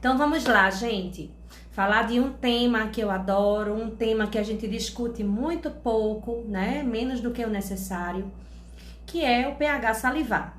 Então vamos lá, gente. Falar de um tema que eu adoro, um tema que a gente discute muito pouco, né? Menos do que o necessário, que é o pH salivar.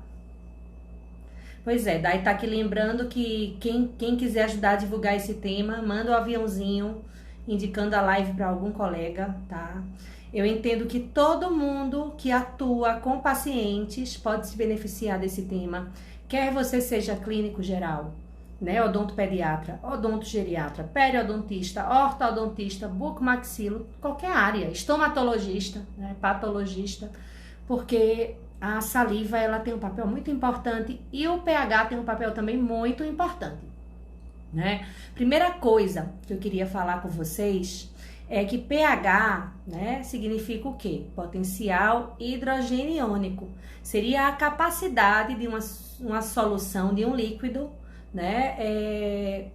Pois é, daí tá aqui lembrando que quem quiser ajudar a divulgar esse tema, manda o aviãozinho indicando a live para algum colega, tá? Eu entendo que todo mundo que atua com pacientes pode se beneficiar desse tema, quer você seja clínico geral, né, odontopediatra, odontogeriatra, periodontista, ortodontista, bucomaxilo, qualquer área, estomatologista, né, patologista, porque a saliva ela tem um papel muito importante e o pH tem um papel também muito importante, né? Primeira coisa que eu queria falar com vocês é que pH, né, significa o quê? Potencial hidrogeniônico. Seria a capacidade de uma solução, de um líquido, né,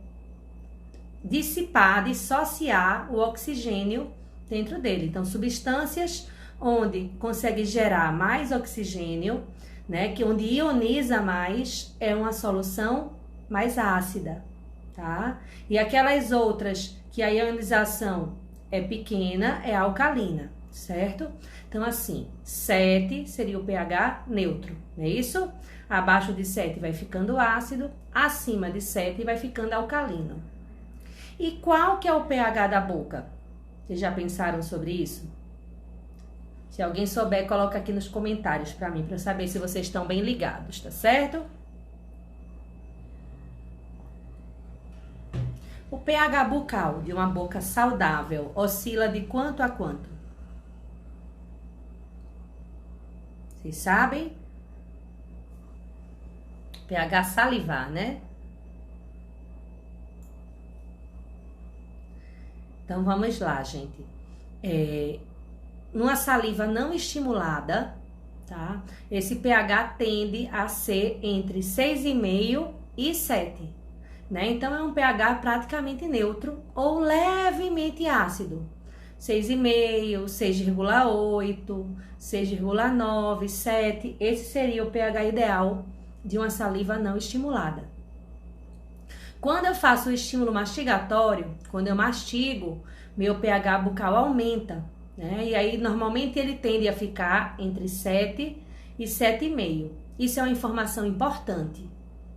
dissipar, dissociar o oxigênio dentro dele. Então, substâncias onde consegue gerar mais oxigênio, né, que onde ioniza mais, é uma solução mais ácida, tá? E aquelas outras que a ionização é pequena, é alcalina, certo? Então, assim, 7 seria o pH neutro, não é isso? Abaixo de 7 vai ficando ácido, acima de 7 vai ficando alcalino. E qual que é o pH da boca? Vocês já pensaram sobre isso? Se alguém souber, coloca aqui nos comentários para mim, para eu saber se vocês estão bem ligados, tá certo? O pH bucal de uma boca saudável oscila de quanto a quanto? Vocês sabem? pH salivar, né? Então, vamos lá, gente. Numa saliva não estimulada, tá? Esse pH tende a ser entre 6,5 e 7, né? Então, é um pH praticamente neutro ou levemente ácido. 6,5, 6,8, 6,9, 7. Esse seria o pH ideal de uma saliva não estimulada. Quando eu faço o estímulo mastigatório, quando eu mastigo, meu pH bucal aumenta, né? E aí, normalmente, ele tende a ficar entre 7 e 7,5. Isso é uma informação importante,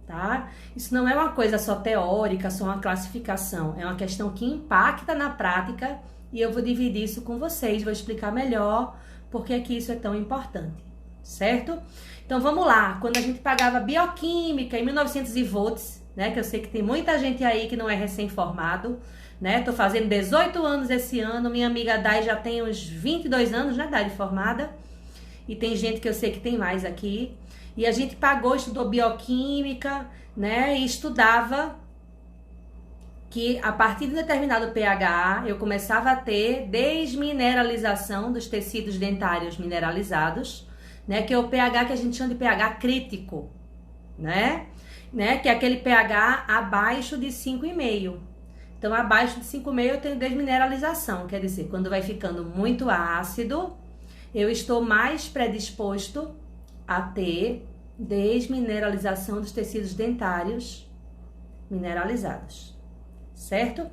tá? Isso não é uma coisa só teórica, só uma classificação. É uma questão que impacta na prática e eu vou dividir isso com vocês, vou explicar melhor porque é que isso é tão importante, certo? Então, vamos lá. Quando a gente pagava bioquímica em 1900 e volts, né? Que eu sei que tem muita gente aí que não é recém-formado, né? Tô fazendo 18 anos esse ano, minha amiga Dai já tem uns 22 anos, né, Dai, de formada, e tem gente que eu sei que tem mais aqui, e a gente estudou bioquímica, né, e estudava que a partir de um determinado pH eu começava a ter desmineralização dos tecidos dentários mineralizados, né, que é o pH que a gente chama de pH crítico, né, que é aquele pH abaixo de 5,5. Então, abaixo de 5,5 eu tenho desmineralização, quer dizer, quando vai ficando muito ácido, eu estou mais predisposto a ter desmineralização dos tecidos dentários mineralizados, certo?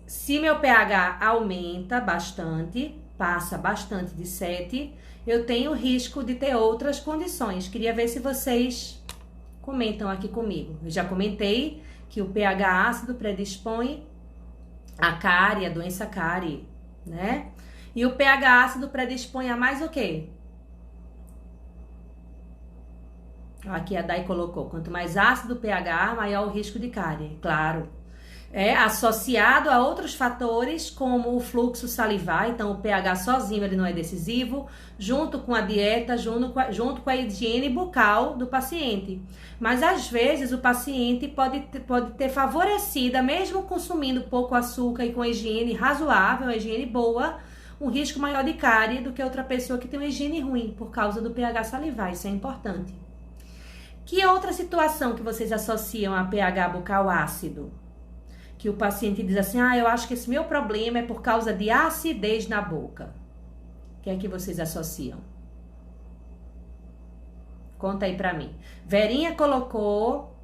Se meu pH aumenta bastante, passa bastante de 7, eu tenho risco de ter outras condições. Queria ver se vocês comentam aqui comigo. Eu já comentei que o pH ácido predispõe a cárie, a doença cárie, né? E o pH ácido predispõe a mais o quê? Aqui a Dai colocou, quanto mais ácido o pH, maior o risco de cárie, claro. É associado a outros fatores, como o fluxo salivar, então o pH sozinho ele não é decisivo, junto com a dieta, junto com a higiene bucal do paciente. Mas às vezes o paciente pode ter favorecida, mesmo consumindo pouco açúcar e com higiene razoável, uma higiene boa, um risco maior de cárie do que outra pessoa que tem uma higiene ruim, por causa do pH salivar, isso é importante. Que outra situação que vocês associam a pH bucal ácido? Que o paciente diz assim, eu acho que esse meu problema é por causa de acidez na boca. O que é que vocês associam? Conta aí pra mim. Verinha colocou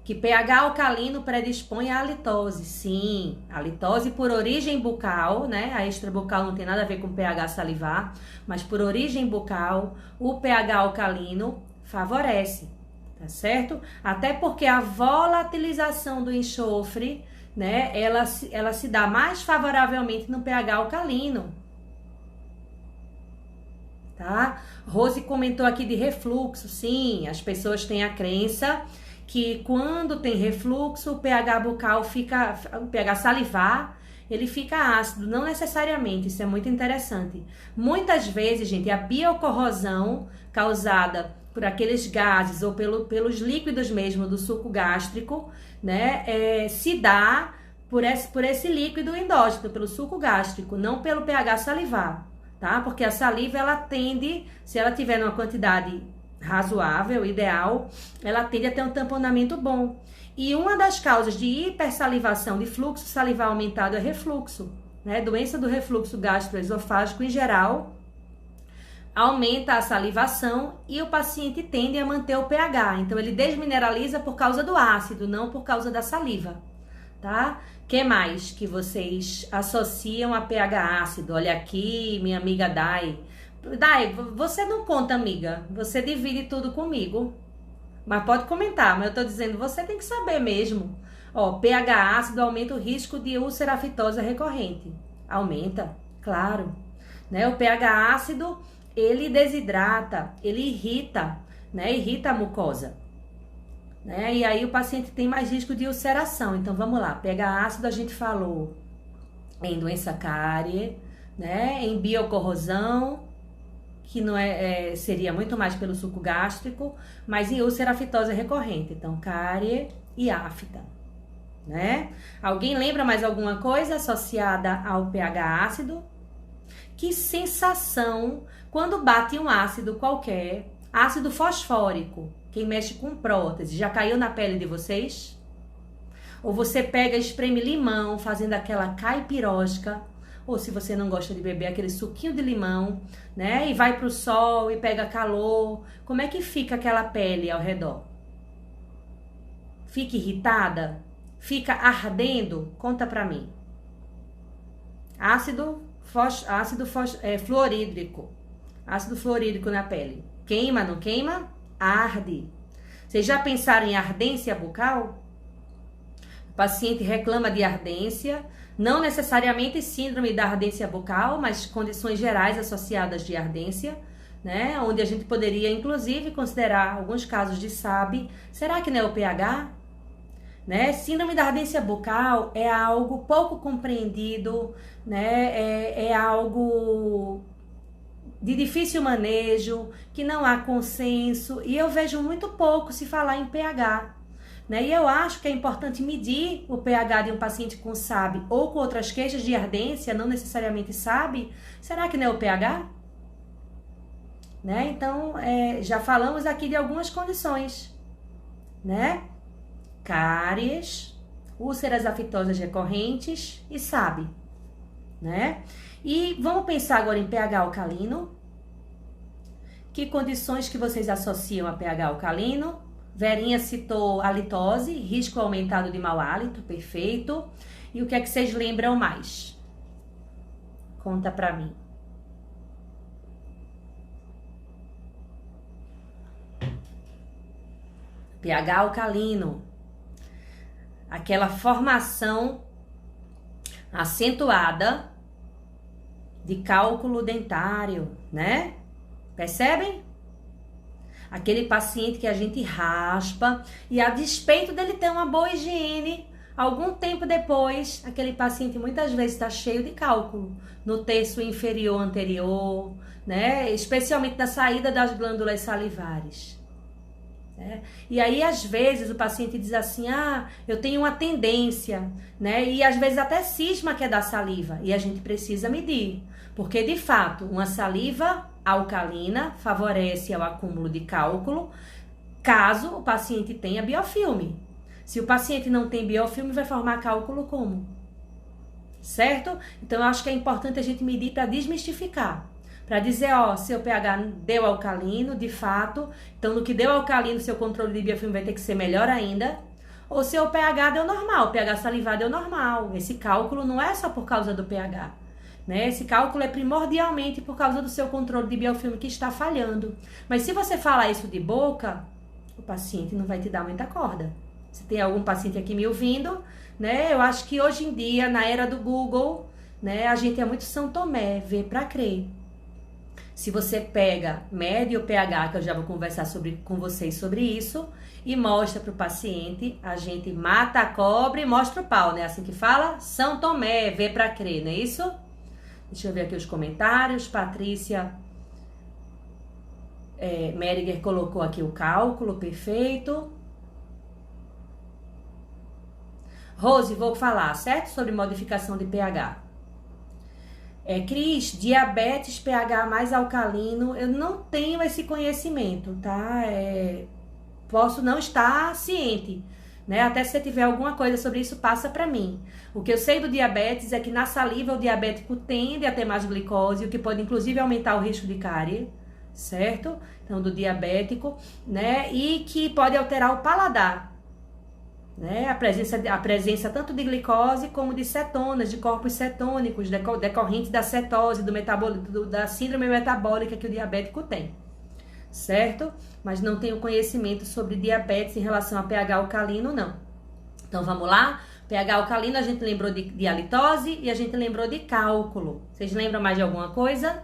que pH alcalino predispõe à halitose. Sim, a halitose por origem bucal, né? A extrabucal não tem nada a ver com pH salivar, mas por origem bucal, o pH alcalino favorece, tá certo? Até porque a volatilização do enxofre, né? Ela se dá mais favoravelmente no pH alcalino. Tá? Rose comentou aqui de refluxo. Sim, as pessoas têm a crença que quando tem refluxo, o pH bucal fica, o pH salivar, ele fica ácido. Não necessariamente, isso é muito interessante. Muitas vezes, gente, a biocorrosão causada por aqueles gases ou pelos líquidos mesmo do suco gástrico, né, se dá por esse líquido endógeno, pelo suco gástrico, não pelo pH salivar. Tá? Porque a saliva, ela tende, se ela tiver numa quantidade razoável, ideal, ela tende a ter um tamponamento bom. E uma das causas de hipersalivação, de fluxo salivar aumentado, é refluxo, né? Doença do refluxo gastroesofágico, em geral, aumenta a salivação e o paciente tende a manter o pH. Então, ele desmineraliza por causa do ácido, não por causa da saliva, tá? Que mais que vocês associam a pH ácido? Olha aqui, minha amiga Dai. Dai, você não conta, amiga. Você divide tudo comigo. Mas pode comentar, mas eu tô dizendo, você tem que saber mesmo. Ó, pH ácido aumenta o risco de úlcera aftosa recorrente. Aumenta, claro. Né? O pH ácido, ele desidrata, ele irrita, né? Irrita a mucosa. Né? E aí o paciente tem mais risco de ulceração. Então vamos lá, pH ácido a gente falou em doença cárie, né? Em biocorrosão, que não seria muito mais pelo suco gástrico, mas em úlcera aftosa recorrente, então cárie e afta, né? Alguém lembra mais alguma coisa associada ao pH ácido? Que sensação quando bate um ácido qualquer, ácido fosfórico, quem mexe com prótese, já caiu na pele de vocês? Ou você pega e espreme limão, fazendo aquela caipirosca, ou se você não gosta de beber, aquele suquinho de limão, né? E vai pro sol e pega calor. Como é que fica aquela pele ao redor? Fica irritada? Fica ardendo? Conta pra mim. Fluorídrico. Ácido fluorídrico na pele. Queima, não queima? Arde. Vocês já pensaram em ardência bucal? O paciente reclama de ardência, não necessariamente síndrome da ardência bucal, mas condições gerais associadas de ardência, né? Onde a gente poderia, inclusive, considerar alguns casos de SAB. Será que não é o pH? Né? Síndrome da ardência bucal é algo pouco compreendido, né? É algo de difícil manejo, que não há consenso, e eu vejo muito pouco se falar em pH, né? E eu acho que é importante medir o pH de um paciente com SAB ou com outras queixas de ardência, não necessariamente SAB. Será que não é o pH? Né? Então, já falamos aqui de algumas condições, né? Cáries, úlceras aftosas recorrentes e SAB, né? E vamos pensar agora em pH alcalino. Que condições que vocês associam a pH alcalino? Verinha citou halitose, risco aumentado de mau hálito, perfeito. E o que é que vocês lembram mais? Conta pra mim. pH alcalino. Aquela formação acentuada de cálculo dentário, né? Percebem? Aquele paciente que a gente raspa e, a despeito dele ter uma boa higiene, algum tempo depois, aquele paciente muitas vezes está cheio de cálculo no terço inferior anterior, né? Especialmente na saída das glândulas salivares. E aí, às vezes, o paciente diz assim, eu tenho uma tendência, né? E às vezes até cisma que é da saliva, e a gente precisa medir, porque de fato, uma saliva alcalina favorece ao acúmulo de cálculo, caso o paciente tenha biofilme. Se o paciente não tem biofilme, vai formar cálculo como? Certo? Então, eu acho que é importante a gente medir para desmistificar. Para dizer, seu pH deu alcalino, de fato, então no que deu alcalino, seu controle de biofilme vai ter que ser melhor ainda, ou se o pH deu normal, o pH salivar deu normal. Esse cálculo não é só por causa do pH, né? Esse cálculo é primordialmente por causa do seu controle de biofilme que está falhando. Mas se você falar isso de boca, o paciente não vai te dar muita corda. Se tem algum paciente aqui me ouvindo, né? Eu acho que hoje em dia, na era do Google, né, a gente é muito São Tomé, vê pra crer. Se você pega, mede o pH, que eu já vou conversar com vocês sobre isso, e mostra para o paciente, a gente mata a cobra e mostra o pau, né? Assim que fala, São Tomé, vê pra crer, não é isso? Deixa eu ver aqui os comentários. Patrícia Meriger colocou aqui o cálculo, perfeito. Rose, vou falar, certo? Sobre modificação de pH. Cris, diabetes, pH mais alcalino, eu não tenho esse conhecimento, tá? Posso não estar ciente, né? Até se você tiver alguma coisa sobre isso, passa para mim. O que eu sei do diabetes é que na saliva o diabético tende a ter mais glicose, o que pode inclusive aumentar o risco de cárie, certo? Então, do diabético, né? E que pode alterar o paladar, né? A presença tanto de glicose como de cetonas, de corpos cetônicos, decorrentes da cetose, da síndrome metabólica que o diabético tem, certo? Mas não tenho conhecimento sobre diabetes em relação a pH alcalino, não. Então, vamos lá? pH alcalino, a gente lembrou de halitose e a gente lembrou de cálculo. Vocês lembram mais de alguma coisa?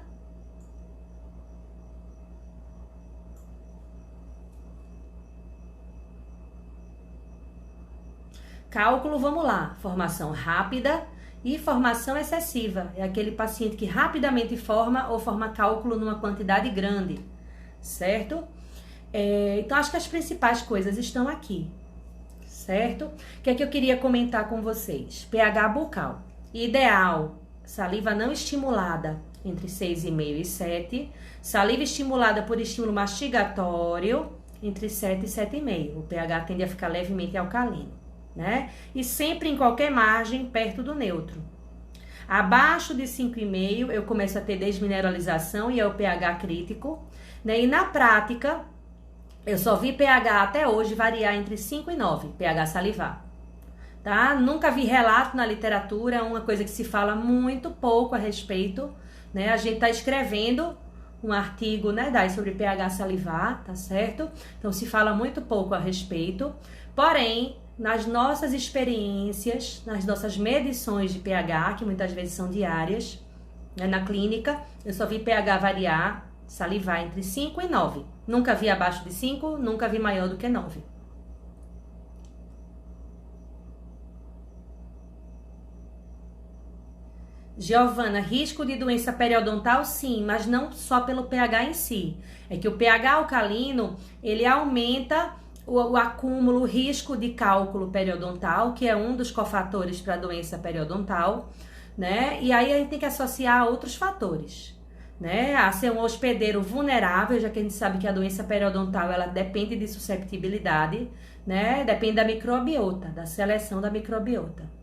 Cálculo, vamos lá. Formação rápida e formação excessiva. É aquele paciente que rapidamente forma ou forma cálculo numa quantidade grande, certo? Então, acho que as principais coisas estão aqui, certo? O que é que eu queria comentar com vocês? pH bucal. Ideal, saliva não estimulada entre 6,5 e 7. Saliva estimulada por estímulo mastigatório entre 7 e 7,5. O pH tende a ficar levemente alcalino, né? E sempre em qualquer margem perto do neutro. Abaixo de 5,5 eu começo a ter desmineralização e é o pH crítico, né? E na prática, eu só vi pH até hoje variar entre 5 e 9, pH salivar, tá? Nunca vi relato na literatura, é uma coisa que se fala muito pouco a respeito, né? A gente tá escrevendo um artigo, né, sobre pH salivar, tá certo? Então, se fala muito pouco a respeito, porém, nas nossas experiências, nas nossas medições de pH, que muitas vezes são diárias, né, na clínica, eu só vi pH variar, salivar entre 5 e 9. Nunca vi abaixo de 5, nunca vi maior do que 9. Giovana, risco de doença periodontal? Sim, mas não só pelo pH em si. É que o pH alcalino, ele aumenta o acúmulo, o risco de cálculo periodontal, que é um dos cofatores para a doença periodontal, né? E aí a gente tem que associar a outros fatores, né? A ser um hospedeiro vulnerável, já que a gente sabe que a doença periodontal, ela depende de susceptibilidade, né? Depende da microbiota, da seleção da microbiota.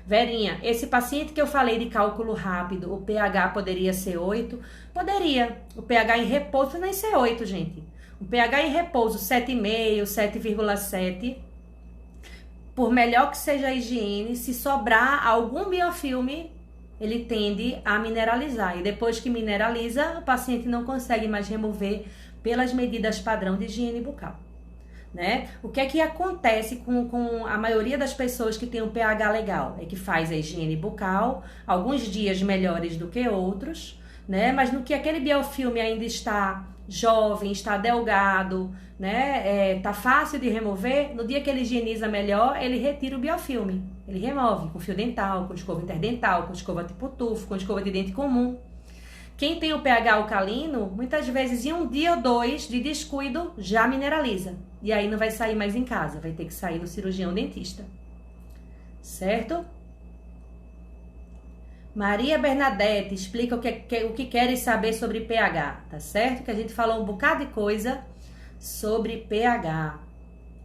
Verinha, esse paciente que eu falei de cálculo rápido, o pH poderia ser 8? Poderia. O pH em repouso nem ser 8, gente. O pH em repouso 7,5, 7,7. Por melhor que seja a higiene, se sobrar algum biofilme, ele tende a mineralizar. E depois que mineraliza, o paciente não consegue mais remover pelas medidas padrão de higiene bucal, né? O que é que acontece com a maioria das pessoas que tem um pH legal? É que faz a higiene bucal, alguns dias melhores do que outros, né? Mas no que aquele biofilme ainda está jovem, está delgado, né? Tá fácil de remover, no dia que ele higieniza melhor, ele retira o biofilme. Ele remove com fio dental, com escova interdental, com escova tipo tufo, com escova de dente comum. Quem tem o pH alcalino, muitas vezes em um dia ou dois de descuido, já mineraliza. E aí não vai sair mais em casa, vai ter que sair no cirurgião dentista. Certo? Maria Bernadette explica o que queres saber sobre pH, tá certo? Que a gente falou um bocado de coisa sobre pH,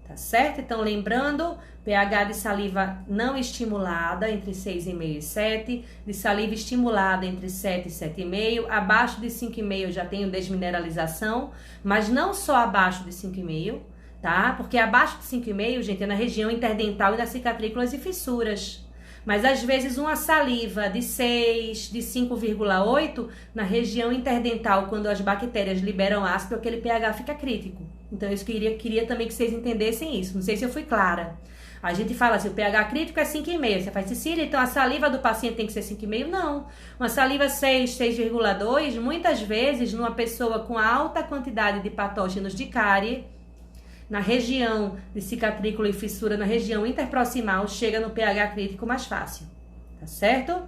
tá certo? Então, lembrando, pH de saliva não estimulada entre 6,5 e 7, de saliva estimulada entre 7 e 7,5, abaixo de 5,5 já tenho desmineralização, mas não só abaixo de 5,5, tá? Porque abaixo de 5,5, gente, é na região interdental e nas cicatrículas e fissuras. Mas às vezes uma saliva de 6, de 5,8 na região interdental, quando as bactérias liberam ácido, aquele pH fica crítico. Então eu queria também que vocês entendessem isso. Não sei se eu fui clara. A gente fala assim, o pH crítico é 5,5. Você faz, Cecília, então a saliva do paciente tem que ser 5,5? Não. Uma saliva 6, 6,2, muitas vezes, numa pessoa com alta quantidade de patógenos de cárie, na região de cicatrícula e fissura, na região interproximal, chega no pH crítico mais fácil, tá certo?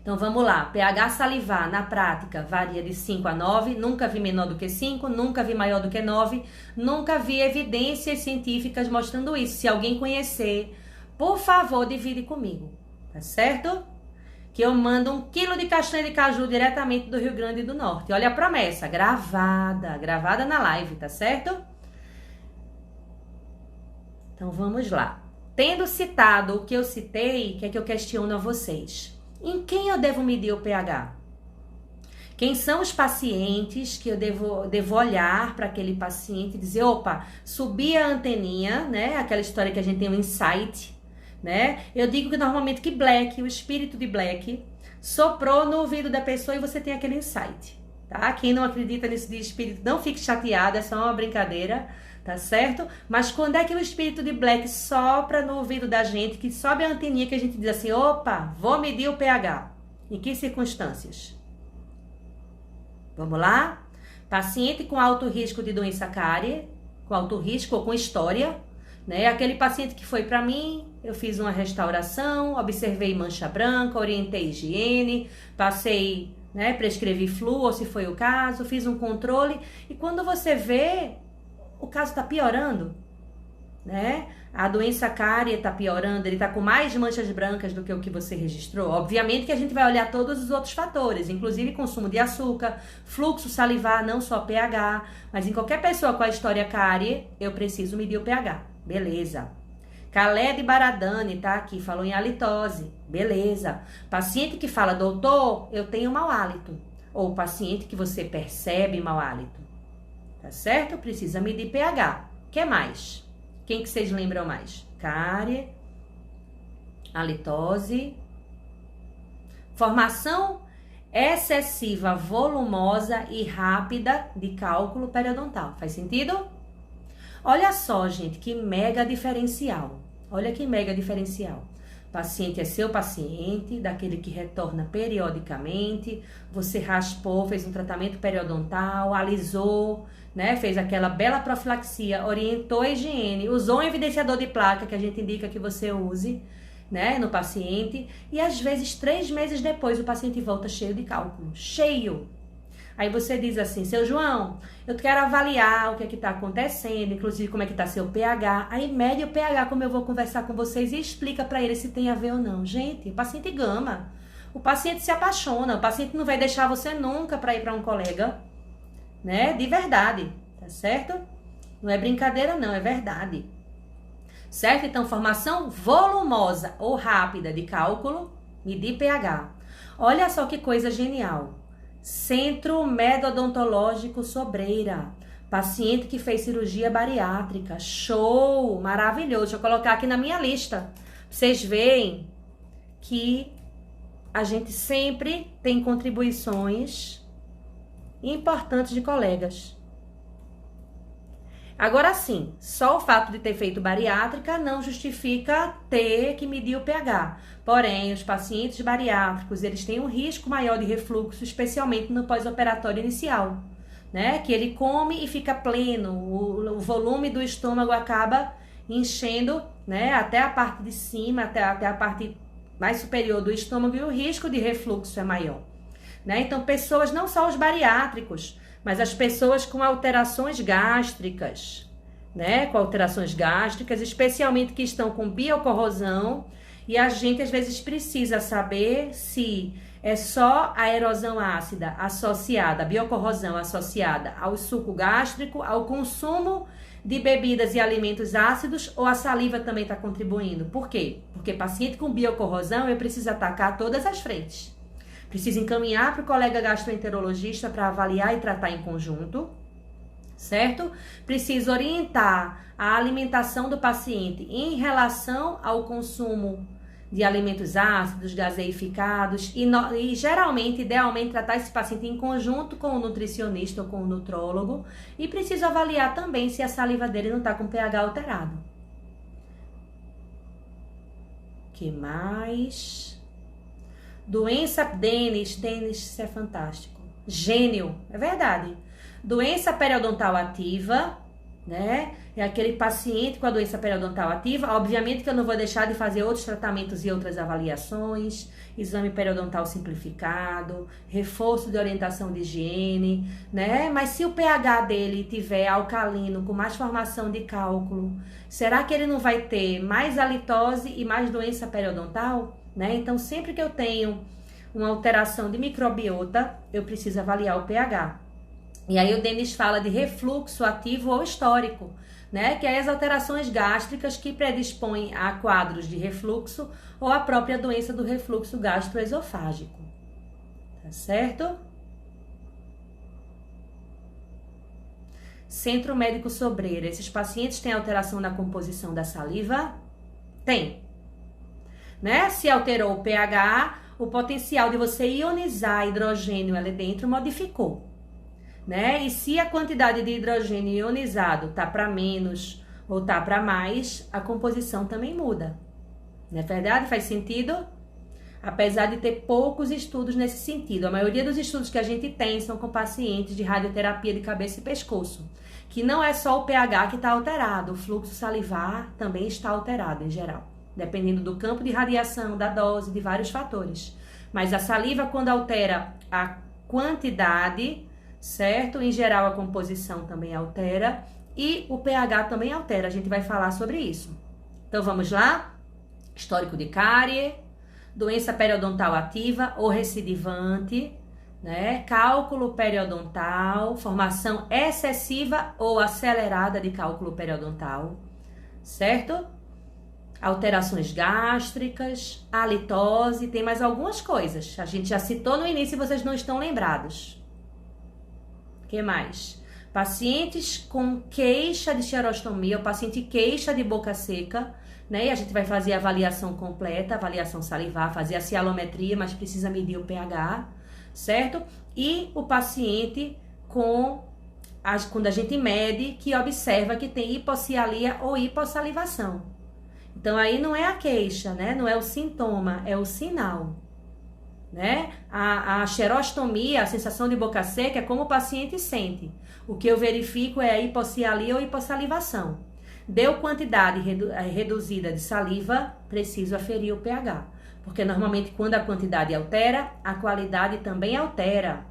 Então, vamos lá. pH salivar, na prática, varia de 5 a 9. Nunca vi menor do que 5, nunca vi maior do que 9. Nunca vi evidências científicas mostrando isso. Se alguém conhecer, por favor, divide comigo, tá certo? Que eu mando 1 quilo de castanha de caju diretamente do Rio Grande do Norte. Olha a promessa, gravada na live, tá certo? Então, vamos lá. Tendo citado o que eu citei, o que é que eu questiono a vocês? Em quem eu devo medir o pH? Quem são os pacientes que eu devo olhar para aquele paciente e dizer, opa, subi a anteninha, né? Aquela história que a gente tem um insight, né? Eu digo que normalmente que Black, o espírito de Black, soprou no ouvido da pessoa e você tem aquele insight, tá? Quem não acredita nesse de espírito, não fique chateado, é só uma brincadeira, tá certo? Mas quando é que o espírito de Black sopra no ouvido da gente, que sobe a anteninha que a gente diz assim, opa, vou medir o pH. Em que circunstâncias? Vamos lá? Paciente com alto risco de doença cárie, com alto risco ou com história, né? Aquele paciente que foi para mim, eu fiz uma restauração, observei mancha branca, orientei higiene, passei, né, prescrevi flúor, se foi o caso, fiz um controle, e quando você vê, o caso está piorando, né? A doença cárie está piorando, ele está com mais manchas brancas do que o que você registrou. Obviamente que a gente vai olhar todos os outros fatores, inclusive consumo de açúcar, fluxo salivar, não só pH, mas em qualquer pessoa com a história cárie, eu preciso medir o pH. Beleza. Khaled Baradani tá aqui, falou em halitose. Beleza. Paciente que fala, doutor, eu tenho mau hálito. Ou paciente que você percebe mau hálito. Tá certo? Precisa medir pH. O que mais? Quem que vocês lembram mais? Cárie, halitose, formação excessiva, volumosa e rápida de cálculo periodontal. Faz sentido? Olha só, gente, que mega diferencial. Olha que mega diferencial. Paciente é seu paciente, daquele que retorna periodicamente, você raspou, fez um tratamento periodontal, alisou, né? Fez aquela bela profilaxia, orientou a higiene, usou um evidenciador de placa que a gente indica que você use, né, no paciente, e às vezes 3 meses depois o paciente volta cheio de cálculo, cheio. Aí você diz assim, seu João, eu quero avaliar o que é que está acontecendo, inclusive como é que está seu pH. Aí mede o pH, como eu vou conversar com vocês, e explica para ele se tem a ver ou não. Gente, o paciente gama, o paciente se apaixona, o paciente não vai deixar você nunca para ir para um colega, né? De verdade, tá certo? Não é brincadeira não, é verdade. Certo? Então, formação volumosa ou rápida de cálculo, medir pH. Olha só que coisa genial. Centro Medodontológico Sobreira. Paciente que fez cirurgia bariátrica. Show! Maravilhoso. Deixa eu colocar aqui na minha lista. Vocês veem que a gente sempre tem contribuições importantes de colegas. Agora sim, só o fato de ter feito bariátrica não justifica ter que medir o pH. Porém, os pacientes bariátricos, eles têm um risco maior de refluxo, especialmente no pós-operatório inicial, né? Que ele come e fica pleno, o volume do estômago acaba enchendo, né? Até a parte de cima, até a parte mais superior do estômago, e o risco de refluxo é maior, né? Então, pessoas, não só os bariátricos, mas as pessoas com alterações gástricas, né? Com alterações gástricas, especialmente que estão com biocorrosão, e a gente às vezes precisa saber se é só a erosão ácida associada, a biocorrosão associada ao suco gástrico, ao consumo de bebidas e alimentos ácidos, ou a saliva também está contribuindo. Por quê? Porque paciente com biocorrosão, eu preciso atacar todas as frentes. Preciso encaminhar para o colega gastroenterologista para avaliar e tratar em conjunto, certo? Preciso orientar a alimentação do paciente em relação ao consumo de alimentos ácidos, gaseificados e geralmente, idealmente, tratar esse paciente em conjunto com o nutricionista ou com o nutrólogo e preciso avaliar também se a saliva dele não está com pH alterado. Que mais? Doença Denis, isso é fantástico. Gênio, é verdade. Doença periodontal ativa, né? É aquele paciente com a doença periodontal ativa. Obviamente que eu não vou deixar de fazer outros tratamentos e outras avaliações, exame periodontal simplificado, reforço de orientação de higiene, né? Mas se o pH dele tiver alcalino, com mais formação de cálculo, será que ele não vai ter mais halitose e mais doença periodontal, né? Então, sempre que eu tenho uma alteração de microbiota, eu preciso avaliar o pH. E aí o Denis fala de refluxo ativo ou histórico, né? Que é as alterações gástricas que predispõem a quadros de refluxo ou a própria doença do refluxo gastroesofágico. Tá certo? Centro Médico Sobreira. Esses pacientes têm alteração na composição da saliva? Tem. Né? Se alterou o pH, o potencial de você ionizar hidrogênio ali dentro modificou. Né? E se a quantidade de hidrogênio ionizado tá para menos ou tá para mais, a composição também muda. Não é verdade? Faz sentido? Apesar de ter poucos estudos nesse sentido. A maioria dos estudos que a gente tem são com pacientes de radioterapia de cabeça e pescoço, que não é só o pH que está alterado, o fluxo salivar também está alterado em geral, dependendo do campo de radiação, da dose, de vários fatores. Mas a saliva, quando altera a quantidade, certo? Em geral, a composição também altera e o pH também altera. A gente vai falar sobre isso. Então, vamos lá? Histórico de cárie, doença periodontal ativa ou recidivante, né? Cálculo periodontal, formação excessiva ou acelerada de cálculo periodontal, certo? Alterações gástricas, halitose, tem mais algumas coisas. A gente já citou no início e vocês não estão lembrados. Que mais? Pacientes com queixa de xerostomia, o paciente queixa de boca seca, né? E a gente vai fazer a avaliação completa, avaliação salivar, fazer a cialometria, mas precisa medir o pH, certo? E o paciente quando a gente mede, que observa que tem hipocialia ou hipossalivação. Então, aí não é a queixa, né? Não é o sintoma, é o sinal. Né? A xerostomia, a sensação de boca seca, é como o paciente sente. O que eu verifico é a hipocialia ou hipossalivação. Deu quantidade reduzida de saliva, preciso aferir o pH. Porque normalmente quando a quantidade altera, a qualidade também altera.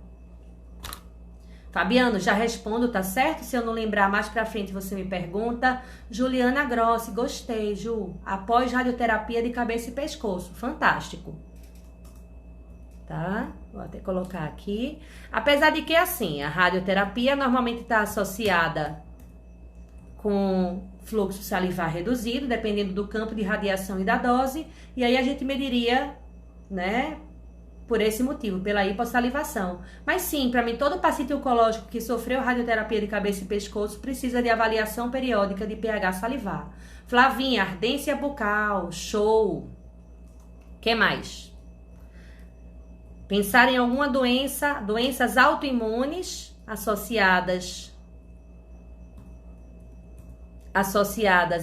Fabiano, já respondo, tá certo? Se eu não lembrar mais pra frente, você me pergunta. Juliana Grossi, gostei, Ju. Após radioterapia de cabeça e pescoço. Fantástico. Tá? Vou até colocar aqui. Apesar de que, assim, a radioterapia normalmente está associada com fluxo salivar reduzido, dependendo do campo de radiação e da dose, e aí a gente mediria, né, por esse motivo, pela hipossalivação. Mas sim, para mim, todo paciente oncológico que sofreu radioterapia de cabeça e pescoço precisa de avaliação periódica de pH salivar. Flavinha, ardência bucal, show. Que mais? Pensar em alguma doença, doenças autoimunes associadas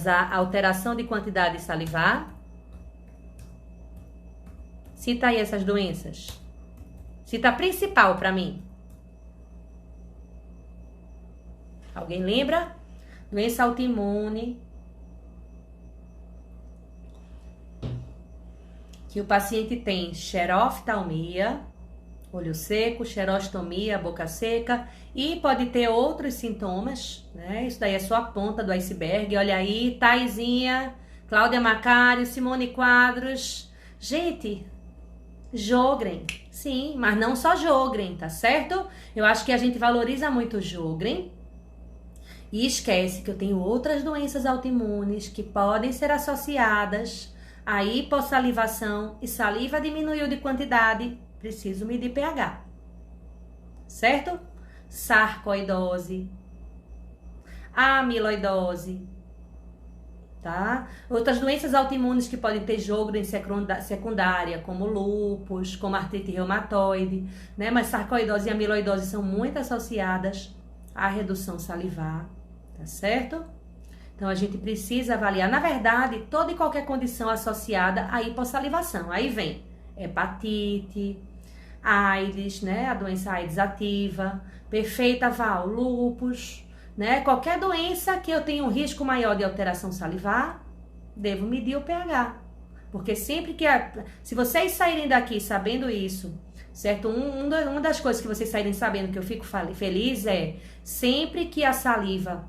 à alteração de quantidade salivar. Cita aí essas doenças. Cita a principal para mim. Alguém lembra? Doença autoimune. Que o paciente tem xeroftalmia, olho seco, xerostomia, boca seca, e pode ter outros sintomas, né? Isso daí é só a ponta do iceberg. Olha aí, Taizinha, Cláudia Macário, Simone Quadros. Gente, Jogren, sim, mas não só Jogren, tá certo? Eu acho que a gente valoriza muito Jogren e esquece que eu tenho outras doenças autoimunes que podem ser associadas a hipossalivação e saliva diminuiu de quantidade, preciso medir pH, certo? Sarcoidose, a amiloidose, tá? Outras doenças autoimunes que podem ter Sjögren secundária, como lúpus, como artrite reumatoide, né? Mas sarcoidose e amiloidose são muito associadas à redução salivar, tá certo? Então, a gente precisa avaliar, na verdade, toda e qualquer condição associada à hipossalivação. Aí vem hepatite, AIDS, né? A doença AIDS ativa, perfeita Val, lúpus, né? Qualquer doença que eu tenha um risco maior de alteração salivar, devo medir o pH. Porque sempre que... se vocês saírem daqui sabendo isso, certo? Uma das coisas que vocês saírem sabendo que eu fico feliz é sempre que a saliva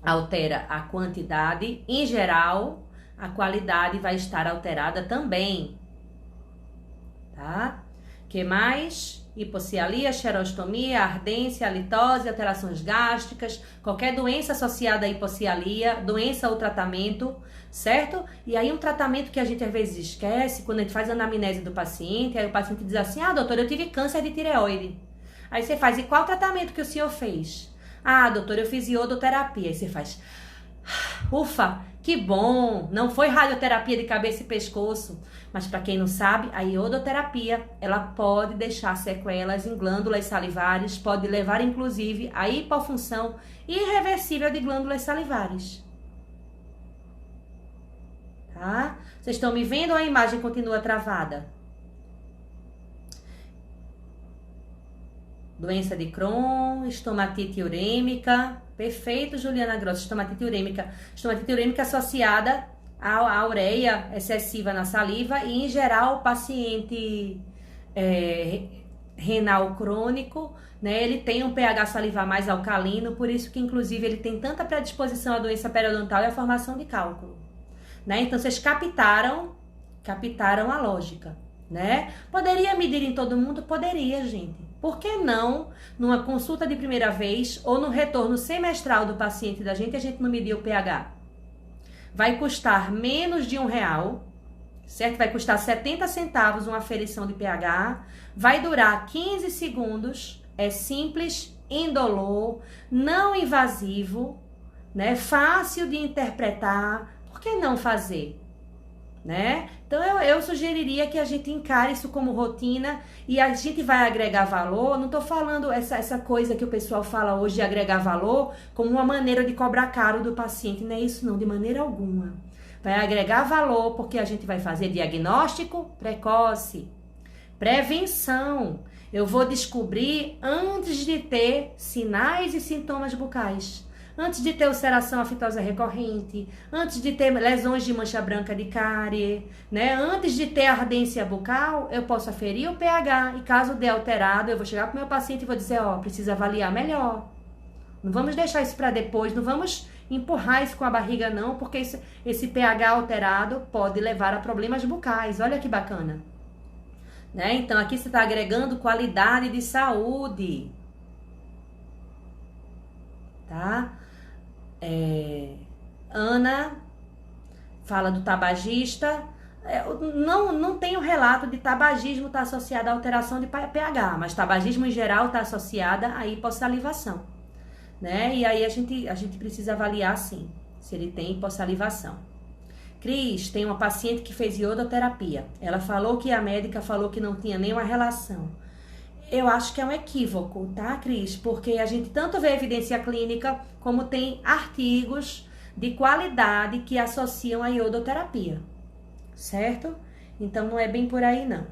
altera a quantidade, em geral, a qualidade vai estar alterada também, tá? Que mais? Hipocialia, xerostomia, ardência, halitose, alterações gástricas, qualquer doença associada à hipocialia, doença ou tratamento, certo? E aí um tratamento que a gente às vezes esquece, quando a gente faz a anamnese do paciente, aí o paciente diz assim, doutor, eu tive câncer de tireoide. Aí você faz, e qual tratamento que o senhor fez? Doutor, eu fiz iodoterapia. Aí você faz, ufa, que bom, não foi radioterapia de cabeça e pescoço. Mas para quem não sabe, a iodoterapia, ela pode deixar sequelas em glândulas salivares, pode levar inclusive à hipofunção irreversível de glândulas salivares. Tá? Vocês estão me vendo ou a imagem continua travada? Doença de Crohn, estomatite urêmica. Perfeito, Juliana Gross, estomatite urêmica. Estomatite urêmica associada à ureia excessiva na saliva e, em geral, o paciente renal crônico, né, ele tem um pH salivar mais alcalino, por isso que, inclusive, ele tem tanta predisposição à doença periodontal e à formação de cálculo. Né? Então, vocês captaram a lógica, né? Poderia medir em todo mundo? Poderia, gente. Por que não, numa consulta de primeira vez ou no retorno semestral do paciente da gente, a gente não medir o pH? Vai custar menos de R$1, certo? Vai custar 70 centavos uma aferição de pH, vai durar 15 segundos, é simples, indolor, não invasivo, né? Fácil de interpretar. Por que não fazer? Né? Então eu sugeriria que a gente encare isso como rotina e a gente vai agregar valor. Não estou falando essa coisa que o pessoal fala hoje de agregar valor como uma maneira de cobrar caro do paciente, não é isso não, de maneira alguma. Vai agregar valor porque a gente vai fazer diagnóstico precoce, prevenção. Eu vou descobrir antes de ter sinais e sintomas bucais. Antes de ter ulceração aftosa recorrente, antes de ter lesões de mancha branca de cárie, né? Antes de ter ardência bucal, eu posso aferir o pH e caso dê alterado, eu vou chegar para o meu paciente e vou dizer, precisa avaliar melhor. Não vamos deixar isso para depois, não vamos empurrar isso com a barriga não, porque esse pH alterado pode levar a problemas bucais. Olha que bacana. Né? Então aqui você está agregando qualidade de saúde. Tá? Ana fala do tabagista. Não tem o relato de tabagismo estar associado à alteração de pH, mas tabagismo em geral está associado à hipossalivação, né? E aí a gente precisa avaliar sim, se ele tem hipossalivação. Cris, tem uma paciente que fez iodoterapia. Ela falou que a médica falou que não tinha nenhuma relação. Eu acho que é um equívoco, tá, Cris? Porque a gente tanto vê evidência clínica, como tem artigos de qualidade que associam a iodoterapia, certo? Então, não é bem por aí, não.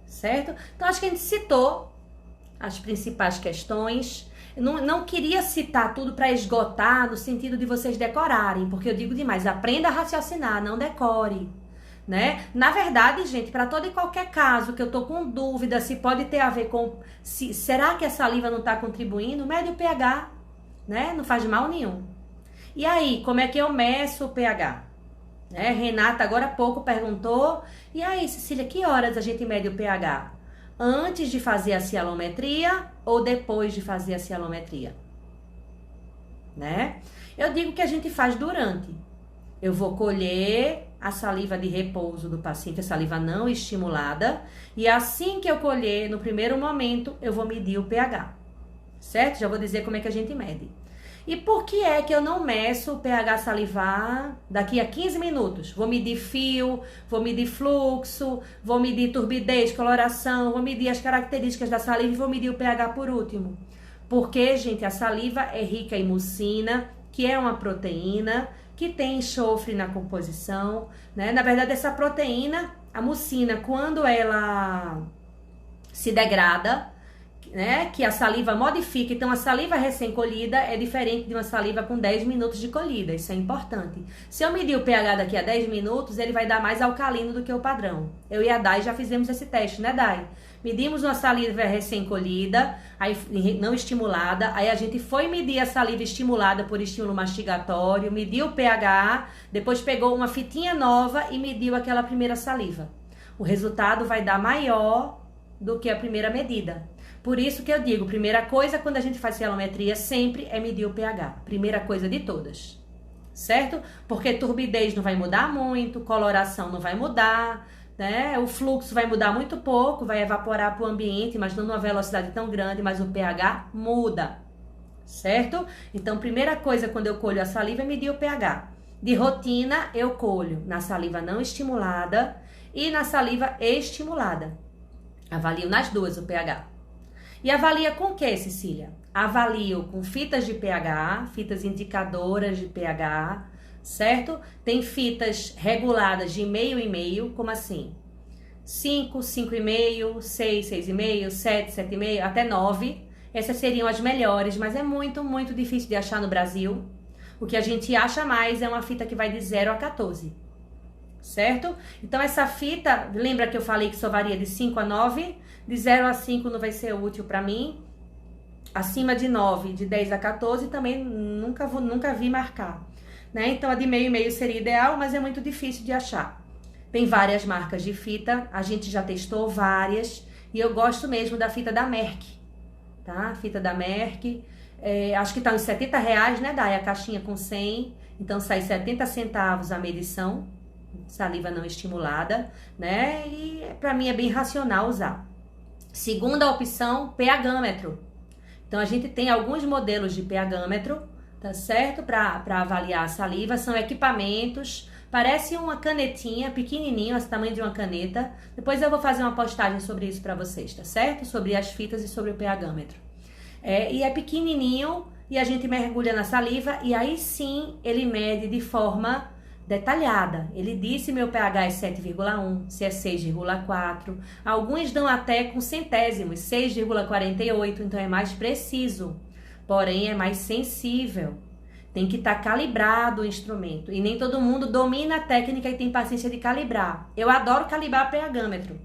Certo? Então, acho que a gente citou as principais questões. Não queria citar tudo para esgotar, no sentido de vocês decorarem, porque eu digo demais, aprenda a raciocinar, não decore. Né? Na verdade, gente, para todo e qualquer caso que eu tô com dúvida se pode ter a ver com será que a saliva não está contribuindo, mede o pH, né? Não faz mal nenhum. E aí, como é que eu meço o pH? Né? Renata agora há pouco perguntou, e aí, Cecília, que horas a gente mede o pH? Antes de fazer a cialometria ou depois de fazer a cialometria? Né? Eu digo que a gente faz durante. Eu vou colher a saliva de repouso do paciente, a saliva não estimulada. E assim que eu colher, no primeiro momento, eu vou medir o pH. Certo? Já vou dizer como é que a gente mede. E por que é que eu não meço o pH salivar daqui a 15 minutos? Vou medir fio, vou medir fluxo, vou medir turbidez, coloração, vou medir as características da saliva e vou medir o pH por último. Porque, gente, a saliva é rica em mucina, que é uma proteína, que tem enxofre na composição, né? Na verdade, essa proteína, a mucina, quando ela se degrada, né, que a saliva modifica, então a saliva recém-colhida é diferente de uma saliva com 10 minutos de colhida, isso é importante. Se eu medir o pH daqui a 10 minutos, ele vai dar mais alcalino do que o padrão. Eu e a Dai já fizemos esse teste, né, Dai? Medimos uma saliva recém-colhida, aí não estimulada, aí a gente foi medir a saliva estimulada por estímulo mastigatório, mediu o pH, depois pegou uma fitinha nova e mediu aquela primeira saliva. O resultado vai dar maior do que a primeira medida. Por isso que eu digo, primeira coisa quando a gente faz cielometria sempre é medir o pH. Primeira coisa de todas, certo? Porque turbidez não vai mudar muito, coloração não vai mudar, né? O fluxo vai mudar muito pouco, vai evaporar para o ambiente, mas não numa velocidade tão grande, mas o pH muda, certo? Então, primeira coisa quando eu colho a saliva é medir o pH. De rotina, eu colho na saliva não estimulada e na saliva estimulada. Avalio nas duas o pH. E avalia com o que, Cecília? Avalio com fitas de pH, fitas indicadoras de pH, certo? Tem fitas reguladas de meio e meio, como assim? 5, 5,5, 6, 6,5, 7, 7,5, até 9. Essas seriam as melhores, mas é muito, muito difícil de achar no Brasil. O que a gente acha mais é uma fita que vai de 0 a 14, certo? Então essa fita, lembra que eu falei que só varia de 5 a 9? De 0 a 5 não vai ser útil para mim. Acima de 9, de 10 a 14 também nunca vi marcar, né? Então a de meio e meio seria ideal, mas é muito difícil de achar. Tem várias marcas de fita, a gente já testou várias e eu gosto mesmo da fita da Merck, tá? Fita da Merck, acho que tá uns R$70, né, Dai? A caixinha com 100, então sai 70 centavos a medição, saliva não estimulada, né? E pra mim é bem racional usar. Segunda opção, pHmetro. Então, a gente tem alguns modelos de pHmetro, tá certo? Para avaliar a saliva. São equipamentos, parece uma canetinha, pequenininho, esse tamanho de uma caneta. Depois eu vou fazer uma postagem sobre isso para vocês, tá certo? Sobre as fitas e sobre o pHmetro. E é pequenininho e a gente mergulha na saliva e aí sim ele mede de forma detalhada. Ele disse meu pH é 7,1, se é 6,4. Alguns dão até com centésimos, 6,48, então é mais preciso. Porém, é mais sensível. Tem que estar calibrado o instrumento. E nem todo mundo domina a técnica e tem paciência de calibrar. Eu adoro calibrar pHmetro,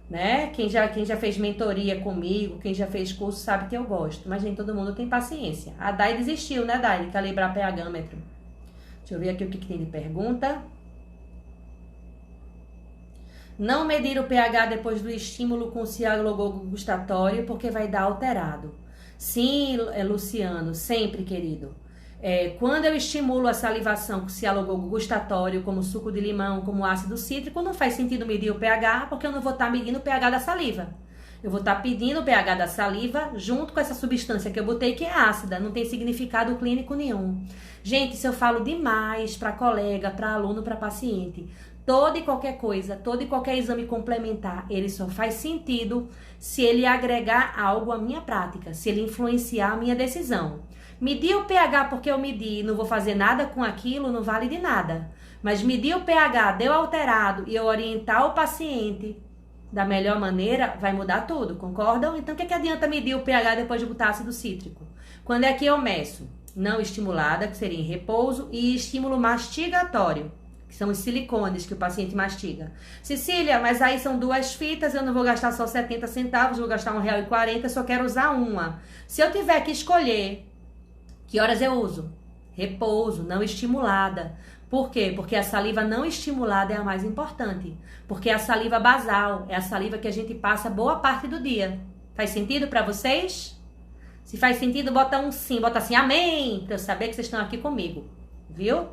né? Quem já fez mentoria comigo, quem já fez curso sabe que eu gosto. Mas nem todo mundo tem paciência. A Dai desistiu, né, Dai, de calibrar pHmetro. Deixa eu ver aqui o que tem de pergunta. Não medir o pH depois do estímulo com cialogogo gustatório, porque vai dar alterado. Sim, Luciano, sempre, querido. Quando eu estimulo a salivação com cialogogo gustatório, como suco de limão, como ácido cítrico, não faz sentido medir o pH, porque eu não vou estar medindo o pH da saliva. Eu vou estar pedindo o pH da saliva junto com essa substância que eu botei, que é ácida, não tem significado clínico nenhum. Gente, se eu falo demais para colega, para aluno, para paciente, toda e qualquer coisa, todo e qualquer exame complementar, ele só faz sentido se ele agregar algo à minha prática, se ele influenciar a minha decisão. Medir o pH porque eu medi e não vou fazer nada com aquilo, não vale de nada. Mas medir o pH, deu alterado e eu orientar o paciente da melhor maneira, vai mudar tudo, concordam? Então, o que adianta medir o pH depois de botar ácido cítrico? Quando é que eu meço? Não estimulada, que seria em repouso, e estímulo mastigatório, que são os silicones que o paciente mastiga. Cecília, mas aí são duas fitas, eu não vou gastar só 70 centavos, vou gastar R$1,40, só quero usar uma. Se eu tiver que escolher, que horas eu uso? Repouso, não estimulada. Por quê? Porque a saliva não estimulada é a mais importante. Porque é a saliva basal, é a saliva que a gente passa boa parte do dia. Faz sentido para vocês? Se faz sentido, bota um sim, bota assim, amém, para eu saber que vocês estão aqui comigo, viu?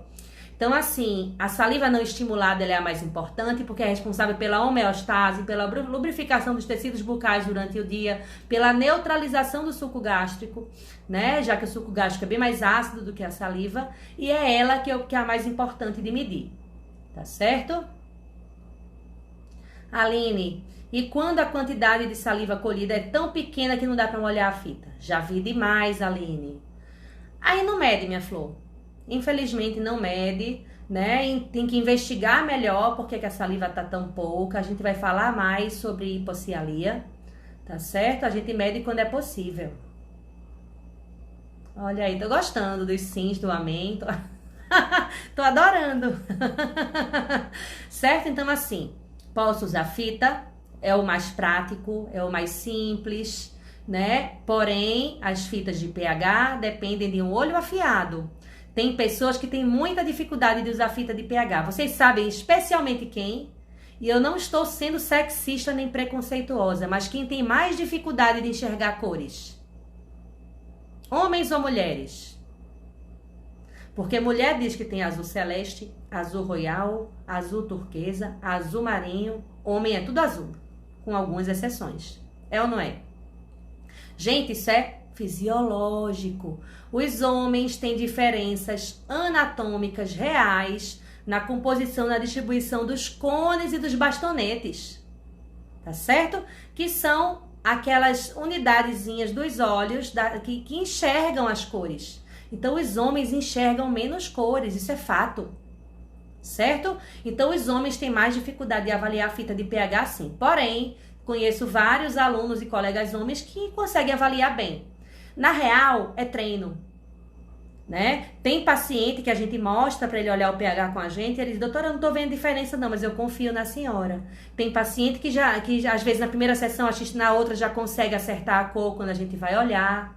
Então, assim, a saliva não estimulada ela é a mais importante porque é responsável pela homeostase, pela lubrificação dos tecidos bucais durante o dia, pela neutralização do suco gástrico, né? Já que o suco gástrico é bem mais ácido do que a saliva, e é ela que é a mais importante de medir, tá certo? Aline, e quando a quantidade de saliva colhida é tão pequena que não dá para molhar a fita? Já vi demais, Aline. Aí não mede, minha flor. Infelizmente não mede, né? E tem que investigar melhor porque que a saliva tá tão pouca. A gente vai falar mais sobre hipocialia, tá certo? A gente mede quando é possível. Olha aí, tô gostando dos sims, do amém. Tô adorando. Certo? Então, assim, posso usar fita, é o mais prático, é o mais simples, né? Porém, as fitas de pH dependem de um olho afiado. Tem pessoas que têm muita dificuldade de usar fita de pH. Vocês sabem especialmente quem? E eu não estou sendo sexista nem preconceituosa, mas quem tem mais dificuldade de enxergar cores? Homens ou mulheres? Porque mulher diz que tem azul celeste, azul royal, azul turquesa, azul marinho. Homem é tudo azul, com algumas exceções. É ou não é? Gente, isso é fisiológico. Os homens têm diferenças anatômicas reais na composição, na distribuição dos cones e dos bastonetes. Tá certo? Que são aquelas unidadezinhas dos olhos que enxergam as cores. Então, os homens enxergam menos cores, isso é fato. Certo? Então, os homens têm mais dificuldade de avaliar a fita de pH, sim. Porém, conheço vários alunos e colegas homens que conseguem avaliar bem. Na real, é treino, né? Tem paciente que a gente mostra para ele olhar o pH com a gente, ele diz, doutora, eu não tô vendo diferença não, mas eu confio na senhora. Tem paciente que às vezes na primeira sessão assiste, na outra já consegue acertar a cor quando a gente vai olhar,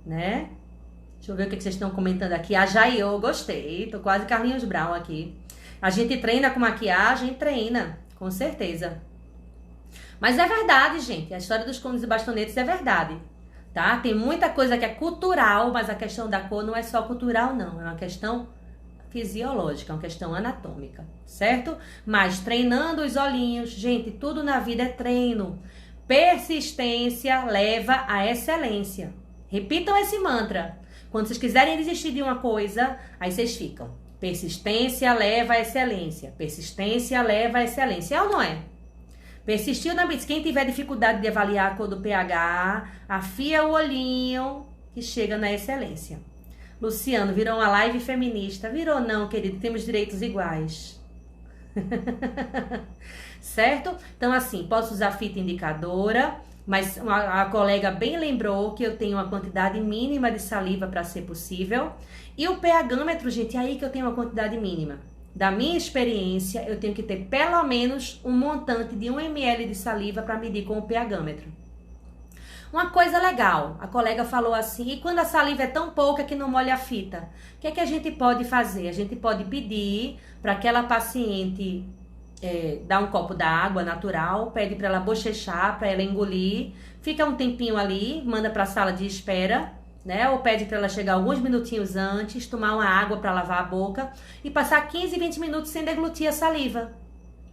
né? Deixa eu ver o que vocês estão comentando aqui. A Jaiô, gostei, tô quase Carlinhos Brown aqui. A gente treina com maquiagem? Treina, com certeza. Mas é verdade, gente, a história dos cones e bastonetes é verdade. Tá? Tem muita coisa que é cultural, mas a questão da cor não é só cultural, não. É uma questão fisiológica, é uma questão anatômica, certo? Mas treinando os olhinhos, gente, tudo na vida é treino. Persistência leva à excelência. Repitam esse mantra. Quando vocês quiserem desistir de uma coisa, aí vocês ficam. Persistência leva à excelência. Persistência leva à excelência. É ou não é? Persistiu na blitz. Quem tiver dificuldade de avaliar a cor do pH, afia o olhinho que chega na excelência. Luciano, virou uma live feminista. Virou não, querido, temos direitos iguais. Certo? Então, assim, posso usar fita indicadora, mas a colega bem lembrou que eu tenho uma quantidade mínima de saliva para ser possível. E o pH-metro, gente, é aí que eu tenho uma quantidade mínima. Da minha experiência, eu tenho que ter pelo menos um montante de 1 ml de saliva para medir com o pH-metro. Uma coisa legal, a colega falou assim, e quando a saliva é tão pouca que não molha a fita, o que é que a gente pode fazer? A gente pode pedir para aquela paciente dar um copo d'água natural, pede para ela bochechar, para ela engolir, fica um tempinho ali, manda para a sala de espera, né? Ou pede para ela chegar alguns minutinhos antes, tomar uma água para lavar a boca e passar 15, 20 minutos sem deglutir a saliva,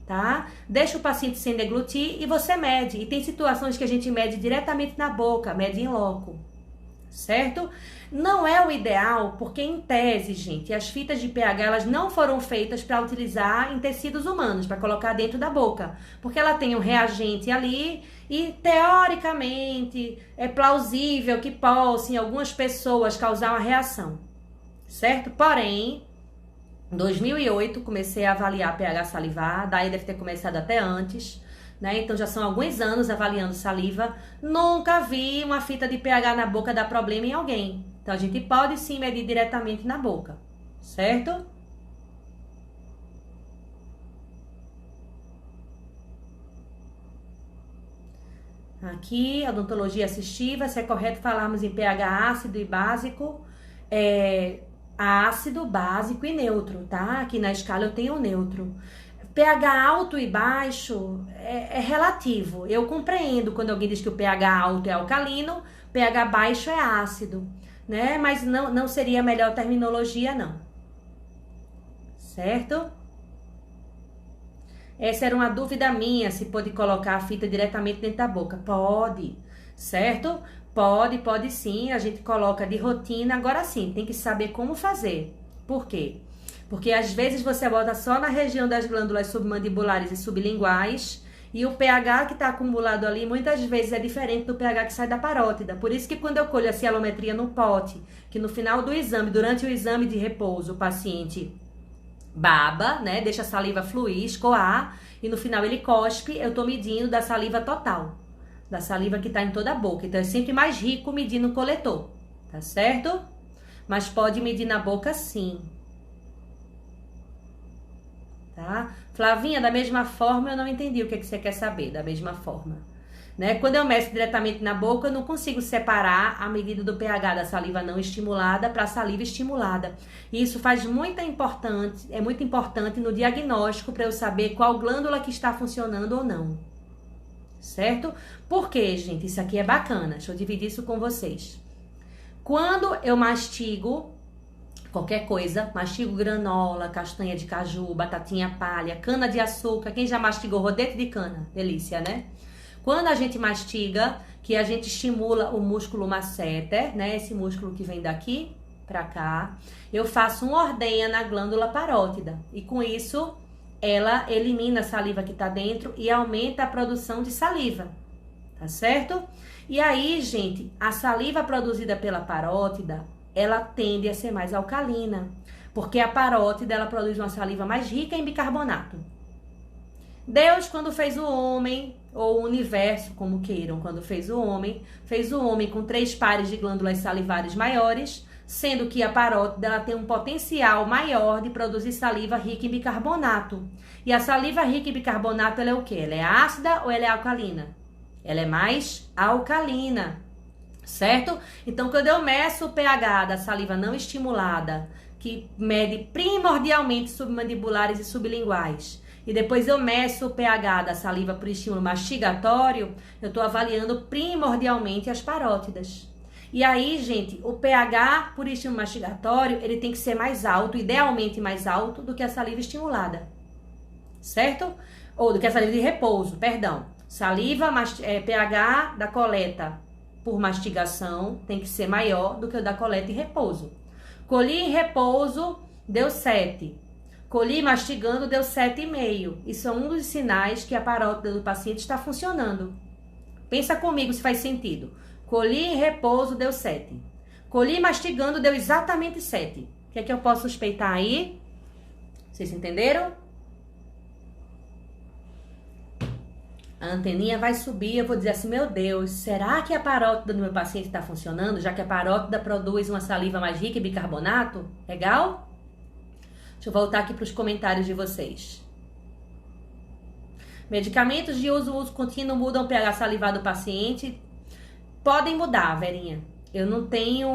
tá? Deixa o paciente sem deglutir e você mede. E tem situações que a gente mede diretamente na boca, mede em loco, certo? Não é o ideal, porque em tese, gente, as fitas de pH, elas não foram feitas para utilizar em tecidos humanos, para colocar dentro da boca, porque ela tem um reagente ali e, teoricamente, é plausível que possa, em algumas pessoas, causar uma reação, certo? Porém, em 2008, comecei a avaliar pH salivar, daí deve ter começado até antes, né? Então já são alguns anos avaliando saliva, nunca vi uma fita de pH na boca dar problema em alguém. Então a gente pode sim medir diretamente na boca, certo? Aqui, odontologia assistiva, se é correto falarmos em pH ácido e básico, ácido, básico e neutro, tá? Aqui na escala eu tenho o neutro. pH alto e baixo é relativo. Eu compreendo quando alguém diz que o pH alto é alcalino, pH baixo é ácido, né? Mas não seria a melhor terminologia, não. certo? Essa era uma dúvida minha, se pode colocar a fita diretamente dentro da boca. Pode, certo? Pode sim, a gente coloca de rotina. Agora sim, tem que saber como fazer. Por quê? Porque às vezes você bota só na região das glândulas submandibulares e sublinguais, e o pH que está acumulado ali muitas vezes é diferente do pH que sai da parótida. Por isso que quando eu colho a cialometria no pote, que no final do exame, durante o exame de repouso, o paciente baba, né, deixa a saliva fluir, escoar, e no final ele cospe, eu tô medindo da saliva total, da saliva que tá em toda a boca. Então é sempre mais rico medir no coletor, tá certo? Mas pode medir na boca sim. Tá? Flavinha, da mesma forma, eu não entendi o que você quer saber, da mesma forma. Né? Quando eu meço diretamente na boca, eu não consigo separar a medida do pH da saliva não estimulada para a saliva estimulada. E isso é muito importante no diagnóstico para eu saber qual glândula que está funcionando ou não. Certo? Por quê, gente? Isso aqui é bacana. Deixa eu dividir isso com vocês. Quando eu mastigo qualquer coisa, mastigo granola, castanha de caju, batatinha palha, cana de açúcar. Quem já mastigou rodete de cana? Delícia, né? Quando a gente mastiga, que a gente estimula o músculo masseter, né? Esse músculo que vem daqui pra cá, eu faço um ordenha na glândula parótida. E com isso, ela elimina a saliva que tá dentro e aumenta a produção de saliva. Tá certo? E aí, gente, a saliva produzida pela parótida, ela tende a ser mais alcalina, porque a parótida, ela produz uma saliva mais rica em bicarbonato. Deus, quando fez o homem, ou o universo, como queiram, quando fez o homem com 3 pares de glândulas salivares maiores, sendo que a parótida, ela tem um potencial maior de produzir saliva rica em bicarbonato. E a saliva rica em bicarbonato, ela é o quê? Ela é ácida ou ela é alcalina? Ela é mais alcalina. Certo? Então, quando eu meço o pH da saliva não estimulada, que mede primordialmente submandibulares e sublinguais, e depois eu meço o pH da saliva por estímulo mastigatório, eu estou avaliando primordialmente as parótidas. E aí, gente, o pH por estímulo mastigatório, ele tem que ser mais alto, idealmente mais alto do que a saliva estimulada. Certo? Ou do que a saliva de repouso, perdão. pH da coleta por mastigação tem que ser maior do que o da coleta em repouso. Colhi em repouso, deu 7. Colhi mastigando, deu 7,5. Isso é um dos sinais que a parótida do paciente está funcionando. Pensa comigo se faz sentido. Colhi em repouso, deu 7. Colhi mastigando, deu exatamente 7. O que é que eu posso suspeitar aí? Vocês entenderam? A anteninha vai subir, eu vou dizer assim, meu Deus, será que a parótida do meu paciente está funcionando? Já que a parótida produz uma saliva mais rica em bicarbonato? Legal? Deixa eu voltar aqui para os comentários de vocês. Medicamentos de uso contínuo mudam o pH salivar do paciente? Podem mudar, Verinha. Eu não tenho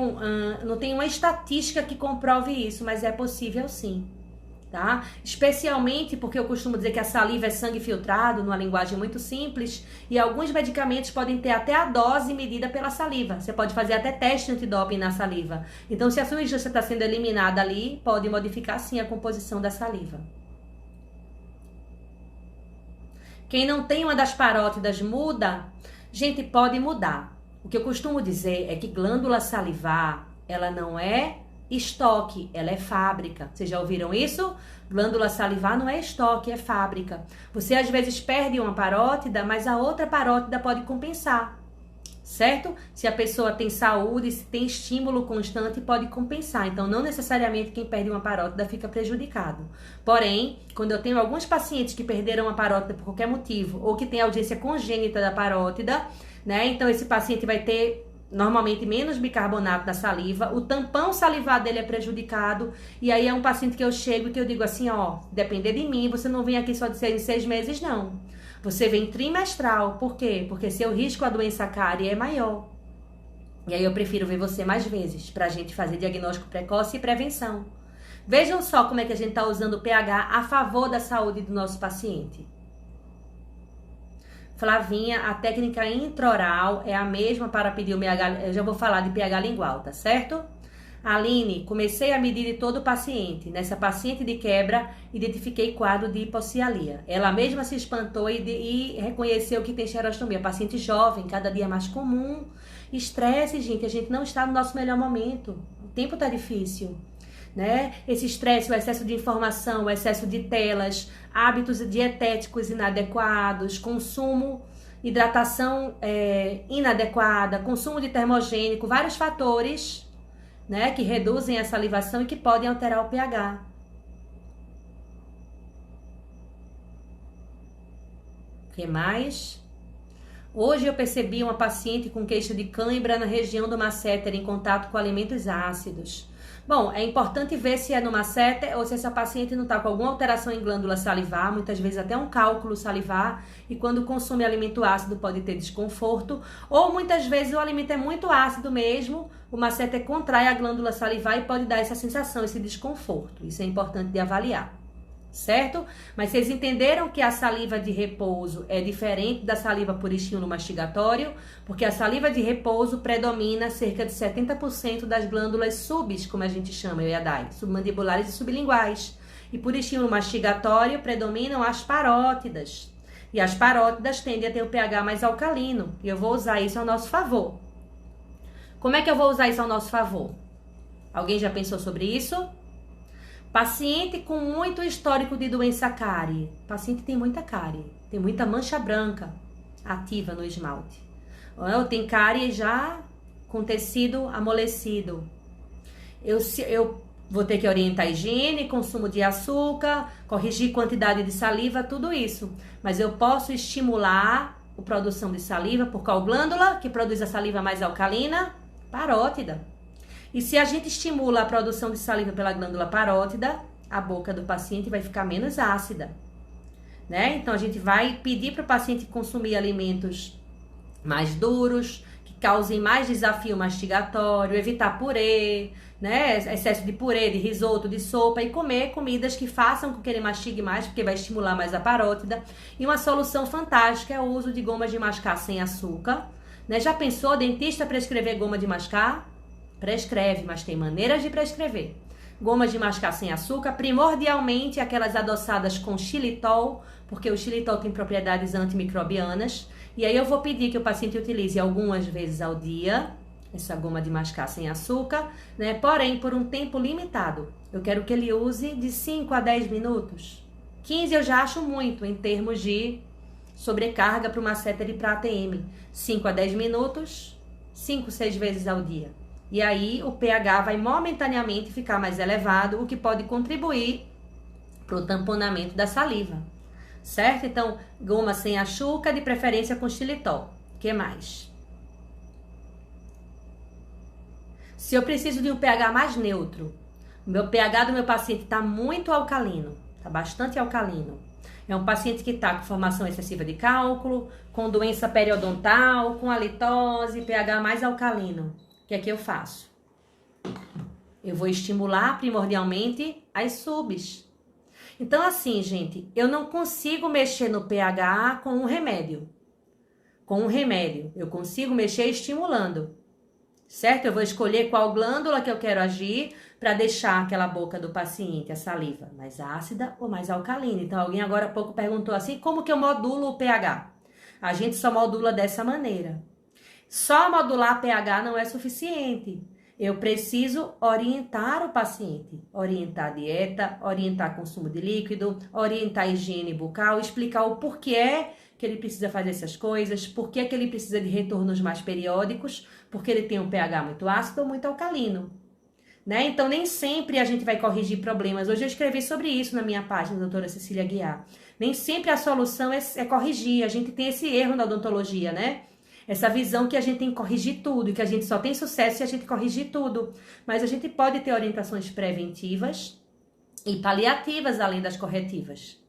uma estatística que comprove isso, mas é possível sim. Tá? Especialmente porque eu costumo dizer que a saliva é sangue filtrado, numa linguagem muito simples, e alguns medicamentos podem ter até a dose medida pela saliva. Você pode fazer até teste antidoping na saliva. Então, se a sua substância está sendo eliminada ali, pode modificar sim a composição da saliva. Quem não tem uma das parótidas muda, gente, pode mudar. O que eu costumo dizer é que glândula salivar, ela não é estoque, ela é fábrica. Vocês já ouviram isso? Glândula salivar não é estoque, é fábrica. Você às vezes perde uma parótida, mas a outra parótida pode compensar, certo? Se a pessoa tem saúde, se tem estímulo constante, pode compensar. Então, não necessariamente quem perde uma parótida fica prejudicado. Porém, quando eu tenho alguns pacientes que perderam a parótida por qualquer motivo, ou que tem ausência congênita da parótida, né? Então, esse paciente vai ter normalmente menos bicarbonato na saliva, o tampão salivar dele é prejudicado, e aí é um paciente que eu chego e que eu digo assim, ó, depender de mim, você não vem aqui só de 6 em 6 meses, não. Você vem trimestral. Por quê? Porque seu risco à doença cárie é maior. E aí eu prefiro ver você mais vezes, pra gente fazer diagnóstico precoce e prevenção. Vejam só como é que a gente tá usando o pH a favor da saúde do nosso paciente. Flavinha, a técnica intraoral é a mesma para pedir o pH, eu já vou falar de pH lingual, tá certo? Aline, comecei a medir de todo o paciente. Nessa paciente de quebra, identifiquei quadro de hipocialia. Ela mesma se espantou e reconheceu que tem xerostomia. Paciente jovem, cada dia mais comum. Estresse, gente, a gente não está no nosso melhor momento. O tempo tá difícil, né? Esse estresse, o excesso de informação, o excesso de telas, hábitos dietéticos inadequados, consumo, hidratação inadequada, consumo de termogênico, vários fatores, né, que reduzem a salivação e que podem alterar o pH. O que mais? Hoje eu percebi uma paciente com queixa de cãibra na região do masseter em contato com alimentos ácidos. Bom, é importante ver se é no masseter ou se essa paciente não está com alguma alteração em glândula salivar, muitas vezes até um cálculo salivar, e quando consome alimento ácido pode ter desconforto, ou muitas vezes o alimento é muito ácido mesmo, o masseter contrai a glândula salivar e pode dar essa sensação, esse desconforto. Isso é importante de avaliar, certo? Mas vocês entenderam que a saliva de repouso é diferente da saliva por estímulo mastigatório? Porque a saliva de repouso predomina cerca de 70% das glândulas subs, como a gente chama, eu e a Dai, submandibulares e sublinguais. E por estímulo mastigatório predominam as parótidas. E as parótidas tendem a ter o pH mais alcalino. E eu vou usar isso ao nosso favor. Como é que eu vou usar isso ao nosso favor? Alguém já pensou sobre isso? Paciente com muito histórico de doença cárie. Paciente tem muita cárie, tem muita mancha branca ativa no esmalte. Ou tem cárie já com tecido amolecido. Eu vou ter que orientar a higiene, consumo de açúcar, corrigir quantidade de saliva, tudo isso. Mas eu posso estimular a produção de saliva por qual glândula que produz a saliva mais alcalina? Parótida. E se a gente estimula a produção de saliva pela glândula parótida, a boca do paciente vai ficar menos ácida, né? Então, a gente vai pedir para o paciente consumir alimentos mais duros, que causem mais desafio mastigatório, evitar purê, né? Excesso de purê, de risoto, de sopa, e comer comidas que façam com que ele mastigue mais, porque vai estimular mais a parótida. E uma solução fantástica é o uso de gomas de mascar sem açúcar, né? Já pensou dentista prescrever goma de mascar? Prescreve, mas tem maneiras de prescrever. Gomas de mascar sem açúcar, primordialmente aquelas adoçadas com xilitol, porque o xilitol tem propriedades antimicrobianas. E aí eu vou pedir que o paciente utilize algumas vezes ao dia essa goma de mascar sem açúcar, né? Porém, por um tempo limitado. Eu quero que ele use de 5 a 10 minutos. 15 eu já acho muito em termos de sobrecarga para o masseter e para a ATM. 5 a 10 minutos, 5, 6 vezes ao dia. E aí o pH vai momentaneamente ficar mais elevado, o que pode contribuir para o tamponamento da saliva, certo? Então, goma sem açúcar, de preferência com xilitol. O que mais? Se eu preciso de um pH mais neutro, o meu pH do meu paciente está muito alcalino, está bastante alcalino. É um paciente que está com formação excessiva de cálculo, com doença periodontal, com halitose, pH mais alcalino. O que é que eu faço? Eu vou estimular primordialmente as subs. Então, assim, gente, eu não consigo mexer no pH com um remédio. Com um remédio, eu consigo mexer estimulando, certo? Eu vou escolher qual glândula que eu quero agir para deixar aquela boca do paciente, a saliva, mais ácida ou mais alcalina. Então, alguém agora há pouco perguntou assim, como que eu modulo o pH? A gente só modula dessa maneira. Só modular pH não é suficiente. Eu preciso orientar o paciente, orientar a dieta, orientar consumo de líquido, orientar a higiene bucal, explicar o porquê que ele precisa fazer essas coisas, porquê que ele precisa de retornos mais periódicos, porque ele tem um pH muito ácido ou muito alcalino, né? Então, nem sempre a gente vai corrigir problemas. Hoje eu escrevi sobre isso na minha página, doutora Cecília Guiar. Nem sempre a solução é corrigir. A gente tem esse erro na odontologia, né? Essa visão que a gente tem que corrigir tudo, e que a gente só tem sucesso se a gente corrigir tudo. Mas a gente pode ter orientações preventivas e paliativas, além das corretivas.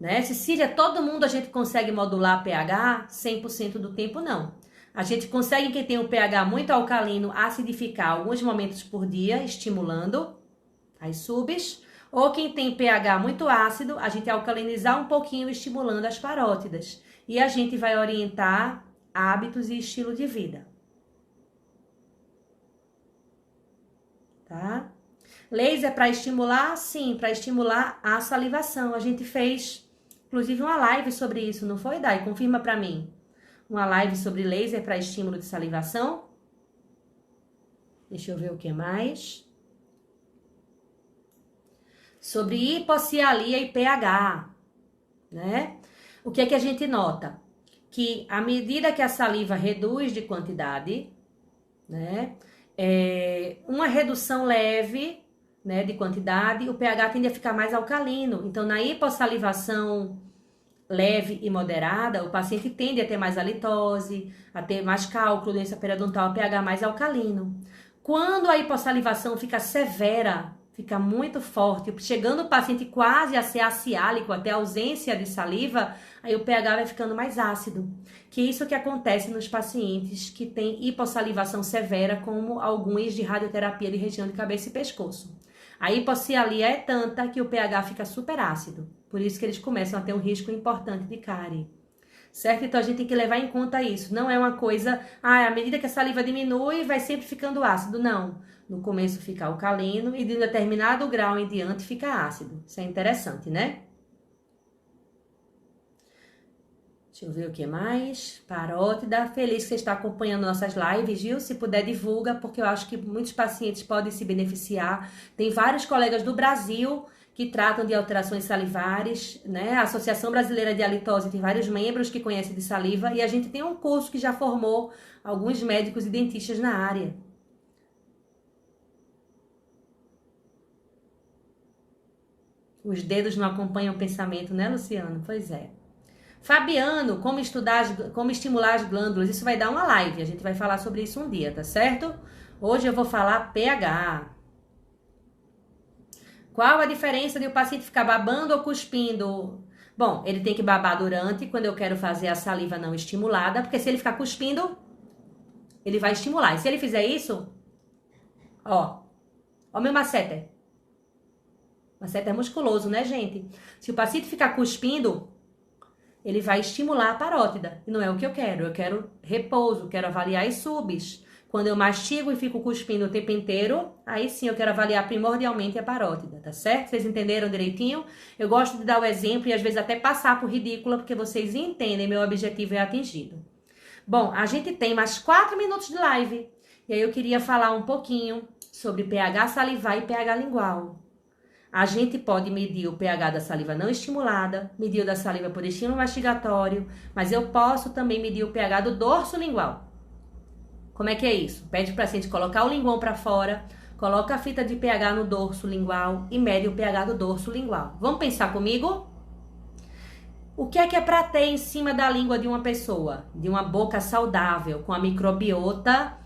Né? Cecília, todo mundo a gente consegue modular pH 100% do tempo? Não. A gente consegue, quem tem um pH muito alcalino, acidificar alguns momentos por dia, estimulando as subs. Ou quem tem pH muito ácido, a gente alcalinizar um pouquinho, estimulando as parótidas. E a gente vai orientar hábitos e estilo de vida. tá? Laser para estimular? Sim, para estimular a salivação. A gente fez, inclusive, uma live sobre isso, não foi, Dai? Confirma para mim. Uma live sobre laser para estímulo de salivação. Deixa eu ver o que mais. Sobre hipocialia e pH, né? O que é que a gente nota? Que à medida que a saliva reduz de quantidade, né? Uma redução leve, né, de quantidade, o pH tende a ficar mais alcalino. Então, na hipossalivação leve e moderada, o paciente tende a ter mais halitose, a ter mais cálculo, doença periodontal, pH mais alcalino. Quando a hipossalivação fica severa, fica muito forte, chegando o paciente quase a ser aciálico, até ausência de saliva, aí o pH vai ficando mais ácido. Que é isso que acontece nos pacientes que têm hipossalivação severa, como alguns de radioterapia de região de cabeça e pescoço. A hipocialia é tanta que o pH fica super ácido. Por isso que eles começam a ter um risco importante de cárie. Certo? Então a gente tem que levar em conta isso. Não é uma coisa, à medida que a saliva diminui, vai sempre ficando ácido. Não. No começo fica alcalino e de um determinado grau em diante fica ácido. Isso é interessante, né? Deixa eu ver o que mais. Parótida. Feliz que você está acompanhando nossas lives, Gil. Se puder, divulga, porque eu acho que muitos pacientes podem se beneficiar. Tem vários colegas do Brasil que tratam de alterações salivares, né? A Associação Brasileira de Halitose tem vários membros que conhecem de saliva e a gente tem um curso que já formou alguns médicos e dentistas na área. Os dedos não acompanham o pensamento, né, Luciano? Pois é. Fabiano, como estimular as glândulas? Isso vai dar uma live, a gente vai falar sobre isso um dia, tá certo? Hoje eu vou falar pH. Qual a diferença de o paciente ficar babando ou cuspindo? Bom, ele tem que babar durante, quando eu quero fazer a saliva não estimulada, porque se ele ficar cuspindo, ele vai estimular. E se ele fizer isso, ó meu masseter. Masseter é musculoso, né, gente? Se o paciente ficar cuspindo, ele vai estimular a parótida. E não é o que eu quero. Eu quero repouso, quero avaliar as subs. Quando eu mastigo e fico cuspindo o tempo inteiro, aí sim eu quero avaliar primordialmente a parótida, tá certo? Vocês entenderam direitinho? Eu gosto de dar o exemplo e às vezes até passar por ridícula, porque vocês entendem, meu objetivo é atingido. Bom, a gente tem mais 4 minutos de live. E aí eu queria falar um pouquinho sobre pH salivar e pH lingual. A gente pode medir o pH da saliva não estimulada, medir o da saliva por estímulo mastigatório, mas eu posso também medir o pH do dorso lingual. Como é que é isso? Pede para o paciente colocar o linguão para fora, coloca a fita de pH no dorso lingual e mede o pH do dorso lingual. Vamos pensar comigo? O que é para ter em cima da língua de uma pessoa? De uma boca saudável, com a microbiota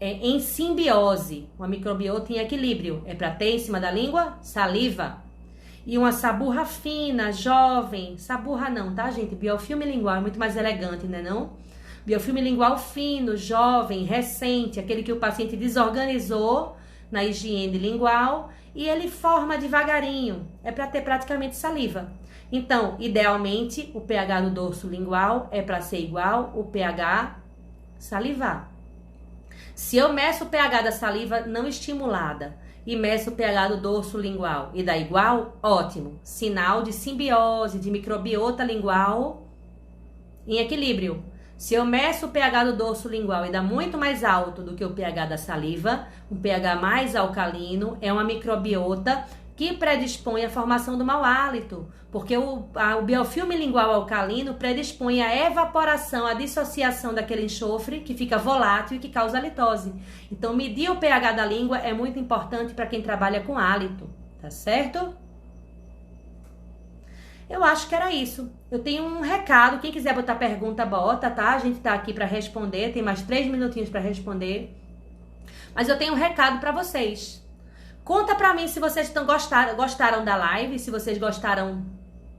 em simbiose, uma microbiota em equilíbrio. É para ter em cima da língua saliva. E uma saburra fina, jovem, saburra não, tá, gente? Biofilme lingual é muito mais elegante, né, não? Biofilme lingual fino, jovem, recente, aquele que o paciente desorganizou na higiene lingual e ele forma devagarinho. É para ter praticamente saliva. Então, idealmente, o pH do dorso lingual é para ser igual ao pH salivar. Se eu meço o pH da saliva não estimulada e meço o pH do dorso lingual e dá igual, ótimo. Sinal de simbiose, de microbiota lingual em equilíbrio. Se eu meço o pH do dorso lingual e dá muito mais alto do que o pH da saliva, um pH mais alcalino, é uma microbiota que predispõe à formação do mau hálito, porque o biofilme lingual alcalino predispõe à evaporação, à dissociação daquele enxofre que fica volátil e que causa halitose. Então, medir o pH da língua é muito importante para quem trabalha com hálito, tá certo? Eu acho que era isso. Eu tenho um recado, quem quiser botar pergunta, bota, tá? A gente tá aqui para responder, tem mais 3 minutinhos para responder. Mas eu tenho um recado para vocês. Conta pra mim se vocês gostaram da live, se vocês gostaram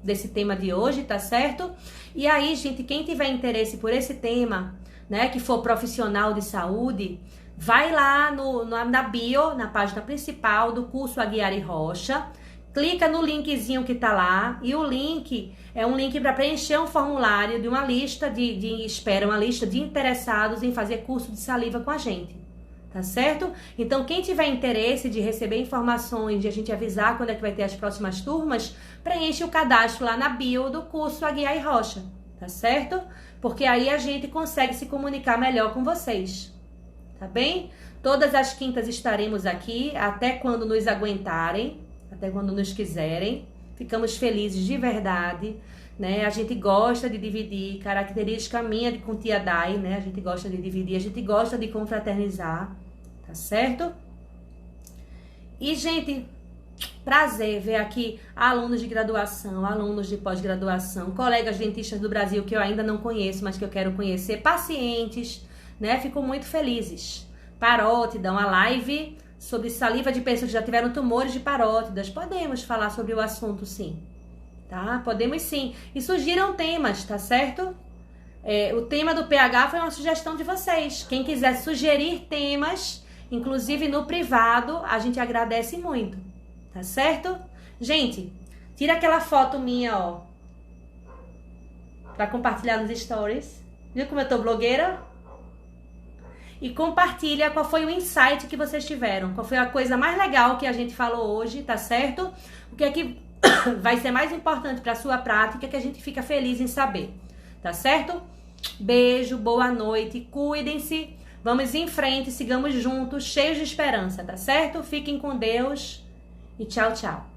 desse tema de hoje, tá certo? E aí, gente, quem tiver interesse por esse tema, né, que for profissional de saúde, vai lá na bio, na página principal do curso Aguiar e Rocha, clica no linkzinho que tá lá, e o link é um link para preencher um formulário de uma lista de espera, uma lista de interessados em fazer curso de saliva com a gente. tá certo? Então, quem tiver interesse de receber informações, de a gente avisar quando é que vai ter as próximas turmas, preenche o cadastro lá na bio do curso Aguiar e Rocha, tá certo? Porque aí a gente consegue se comunicar melhor com vocês, tá bem? Todas as quintas estaremos aqui, até quando nos aguentarem, até quando nos quiserem. Ficamos felizes de verdade, né? A gente gosta de dividir, característica minha com tia Dai, né? A gente gosta de dividir, a gente gosta de confraternizar, tá certo? E, gente, prazer ver aqui alunos de graduação, alunos de pós-graduação, colegas dentistas do Brasil que eu ainda não conheço, mas que eu quero conhecer, pacientes, né? Fico muito felizes. Parótida, uma live sobre saliva de pessoas que já tiveram tumores de parótidas. Podemos falar sobre o assunto, sim. Tá? Podemos sim. E surgiram temas, tá certo? O tema do pH foi uma sugestão de vocês. Quem quiser sugerir temas, inclusive no privado, a gente agradece muito. Tá certo? Gente, tira aquela foto minha, ó, pra compartilhar nos stories. Viu como eu tô blogueira? E compartilha qual foi o insight que vocês tiveram. Qual foi a coisa mais legal que a gente falou hoje, tá certo? O que é que vai ser mais importante para a sua prática, que a gente fica feliz em saber, tá certo? Beijo, boa noite, cuidem-se, vamos em frente, sigamos juntos, cheios de esperança, tá certo? Fiquem com Deus e tchau, tchau.